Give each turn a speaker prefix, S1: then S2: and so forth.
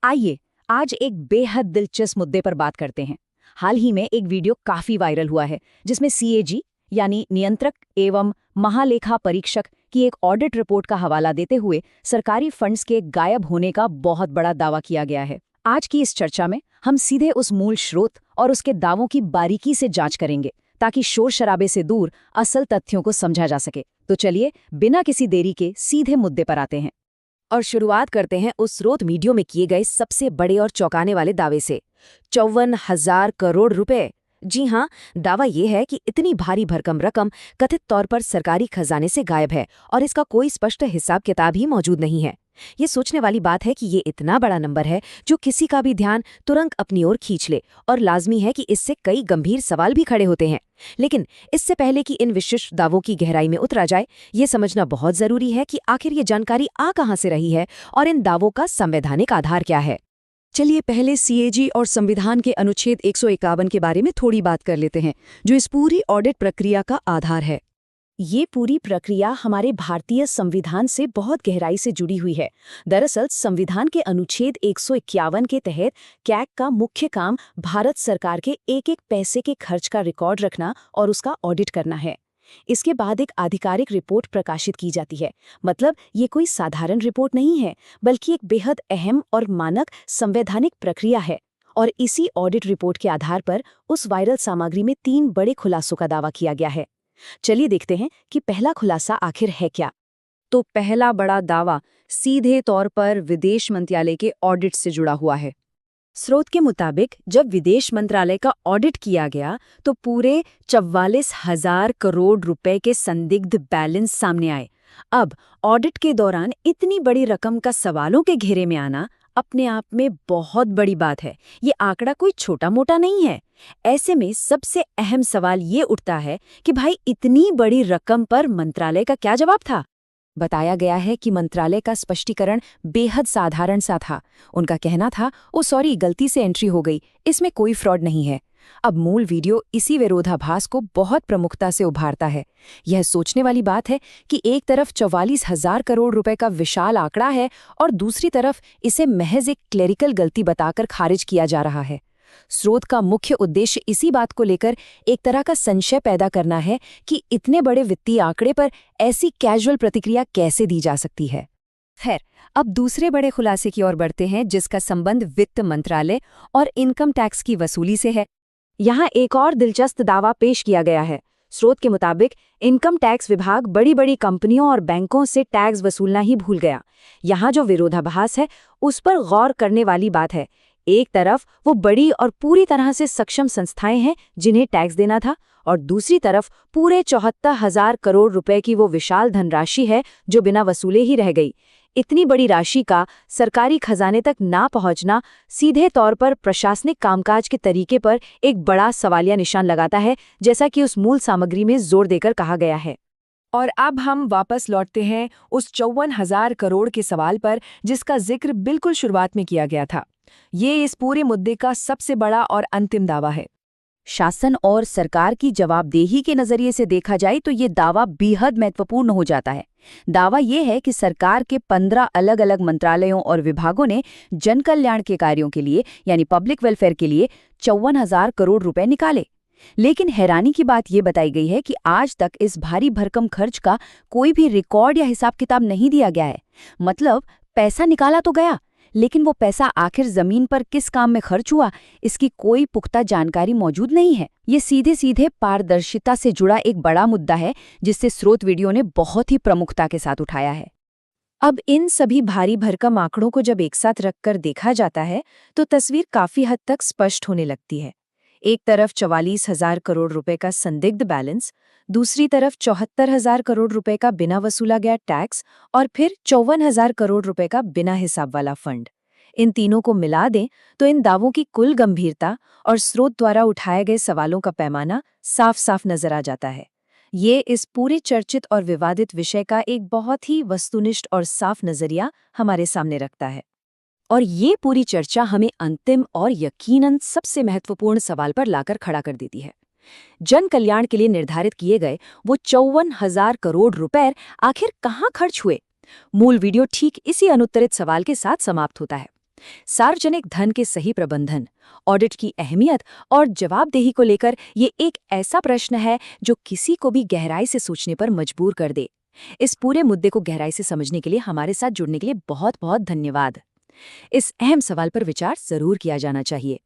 S1: आइए आज एक बेहद दिलचस्प मुद्दे पर बात करते हैं। हाल ही में एक वीडियो काफी वायरल हुआ है जिसमें सीएजी यानी नियंत्रक एवं महालेखा परीक्षक की एक ऑडिट रिपोर्ट का हवाला देते हुए सरकारी फंड्स के गायब होने का बहुत बड़ा दावा किया गया है। आज की इस चर्चा में हम सीधे उस मूल स्रोत और उसके दावों की बारीकी से जांच करेंगे ताकि शोर शराबे से दूर असल तथ्यों को समझा जा सके। तो चलिए बिना किसी देरी के सीधे मुद्दे पर आते हैं और शुरुआत करते हैं उस स्रोत मीडियो में किए गए सबसे बड़े और चौंकाने वाले दावे से। 54,000 करोड़ रुपए। जी हाँ, दावा यह है कि इतनी भारी भरकम रकम कथित तौर पर सरकारी खजाने से गायब है और इसका कोई स्पष्ट हिसाब किताब ही मौजूद नहीं है। ये सोचने वाली बात है कि ये इतना बड़ा नंबर है जो किसी का भी ध्यान तुरंत अपनी ओर खींच ले, और लाजमी है कि इससे कई गंभीर सवाल भी खड़े होते हैं। लेकिन इससे पहले कि इन विशिष्ट दावों की गहराई में उतरा जाए, ये समझना बहुत जरूरी है कि आखिर ये जानकारी आ कहां से रही है और इन दावों का संवैधानिक आधार क्या है। चलिए पहले सीएजी और संविधान के अनुच्छेद 151 के बारे में थोड़ी बात कर लेते हैं, जो इस पूरी ऑडिट प्रक्रिया का आधार है। ये पूरी प्रक्रिया हमारे भारतीय संविधान से बहुत गहराई से जुड़ी हुई है। दरअसल संविधान के अनुच्छेद 151 के तहत कैग का मुख्य काम भारत सरकार के एक एक पैसे के खर्च का रिकॉर्ड रखना और उसका ऑडिट करना है। इसके बाद एक आधिकारिक रिपोर्ट प्रकाशित की जाती है। मतलब ये कोई साधारण रिपोर्ट नहीं है, बल्कि एक बेहद अहम और मानक संवैधानिक प्रक्रिया है। और इसी ऑडिट रिपोर्ट के आधार पर उस वायरल सामग्री में 3 बड़े खुलासों का दावा किया गया है। चलिए देखते हैं कि पहला खुलासा आखिर है क्या। तो पहला बड़ा दावा सीधे तौर पर विदेश मंत्रालय के ऑडिट से जुड़ा हुआ है। स्रोत के मुताबिक जब विदेश मंत्रालय का ऑडिट किया गया तो पूरे 44,000 करोड़ रुपए के संदिग्ध बैलेंस सामने आए। अब ऑडिट के दौरान इतनी बड़ी रकम का सवालों के घेरे में आना अपने आप में बहुत बड़ी बात है। ये आंकड़ा कोई छोटा मोटा नहीं है। ऐसे में सबसे अहम सवाल ये उठता है कि भाई इतनी बड़ी रकम पर मंत्रालय का क्या जवाब था। बताया गया है कि मंत्रालय का स्पष्टीकरण बेहद साधारण सा था। उनका कहना था, ओ सॉरी, गलती से एंट्री हो गई, इसमें कोई फ्रॉड नहीं है। अब मूल वीडियो इसी विरोधाभास को बहुत प्रमुखता से उभारता है। यह सोचने वाली बात है कि एक तरफ 44,000 करोड़ रुपए का विशाल आंकड़ा है और दूसरी तरफ इसे महज एक क्लेरिकल गलती बताकर खारिज किया जा रहा है। स्रोत का मुख्य उद्देश्य इसी बात को लेकर एक तरह का संशय पैदा करना है कि इतने बड़े वित्तीय आंकड़े पर ऐसी कैजुअल प्रतिक्रिया कैसे दी जा सकती है। खैर, अब दूसरे बड़े खुलासे की ओर बढ़ते हैं, जिसका संबंध वित्त मंत्रालय और इनकम टैक्स की वसूली से है। यहाँ एक और दिलचस्प दावा पेश किया गया है। स्रोत के मुताबिक इनकम टैक्स विभाग बड़ी बड़ी कंपनियों और बैंकों से टैक्स वसूलना ही भूल गया। यहाँ जो विरोधाभास है उस पर गौर करने वाली बात है। एक तरफ वो बड़ी और पूरी तरह से सक्षम संस्थाएं हैं जिन्हें टैक्स देना था, और दूसरी तरफ पूरे 74,000 करोड़ रुपए की वो विशाल धनराशि है जो बिना वसूले ही रह गई। इतनी बड़ी राशि का सरकारी खजाने तक ना पहुंचना सीधे तौर पर प्रशासनिक कामकाज के तरीके पर एक बड़ा सवालिया निशान लगाता है, जैसा कि उस मूल सामग्री में जोर देकर कहा गया है। और अब हम वापस लौटते हैं उस 54,000 करोड़ के सवाल पर, जिसका जिक्र बिल्कुल शुरुआत में किया गया था। ये इस पूरे मुद्दे का सबसे बड़ा और अंतिम दावा है। शासन और सरकार की जवाबदेही के नजरिए से देखा जाए तो ये दावा बेहद महत्वपूर्ण हो जाता है। दावा ये है कि सरकार के 15 अलग अलग मंत्रालयों और विभागों ने जन कल्याण के कार्यों के लिए यानी पब्लिक वेलफेयर के लिए 54,000 करोड़ रुपए निकाले। लेकिन हैरानी की बात यह बताई गई है कि आज तक इस भारी भरकम खर्च का कोई भी रिकॉर्ड या हिसाब किताब नहीं दिया गया है। मतलब पैसा निकाला तो गया, लेकिन वो पैसा आखिर जमीन पर किस काम में खर्च हुआ, इसकी कोई पुख्ता जानकारी मौजूद नहीं है। ये सीधे सीधे पारदर्शिता से जुड़ा एक बड़ा मुद्दा है, जिससे स्रोत वीडियो ने बहुत ही प्रमुखता के साथ उठाया है। अब इन सभी भारी भरकम आंकड़ों को जब एक साथ रखकर देखा जाता है तो तस्वीर काफी हद तक स्पष्ट होने लगती है। एक तरफ 44,000 करोड़ रुपए का संदिग्ध बैलेंस, दूसरी तरफ 74,000 करोड़ रुपए का बिना वसूला गया टैक्स और फिर 54,000 करोड़ रुपए का बिना हिसाब वाला फंड। इन तीनों को मिला दें तो इन दावों की कुल गंभीरता और स्रोत द्वारा उठाए गए सवालों का पैमाना साफ साफ नजर आ जाता है। ये इस पूरे चर्चित और विवादित विषय का एक बहुत ही वस्तुनिष्ठ और साफ नजरिया हमारे सामने रखता है। और ये पूरी चर्चा हमें अंतिम और यकीनन सबसे महत्वपूर्ण सवाल पर लाकर खड़ा कर देती है। जन कल्याण के लिए निर्धारित किए गए वो 54,000 करोड़ रुपए आखिर कहाँ खर्च हुए? मूल वीडियो ठीक इसी अनुत्तरित सवाल के साथ समाप्त होता है। सार्वजनिक धन के सही प्रबंधन, ऑडिट की अहमियत और जवाबदेही को लेकर ये एक ऐसा प्रश्न है जो किसी को भी गहराई से सोचने पर मजबूर कर दे। इस पूरे मुद्दे को गहराई से समझने के लिए हमारे साथ जुड़ने के लिए बहुत बहुत धन्यवाद। इस अहम सवाल पर विचार जरूर किया जाना चाहिए।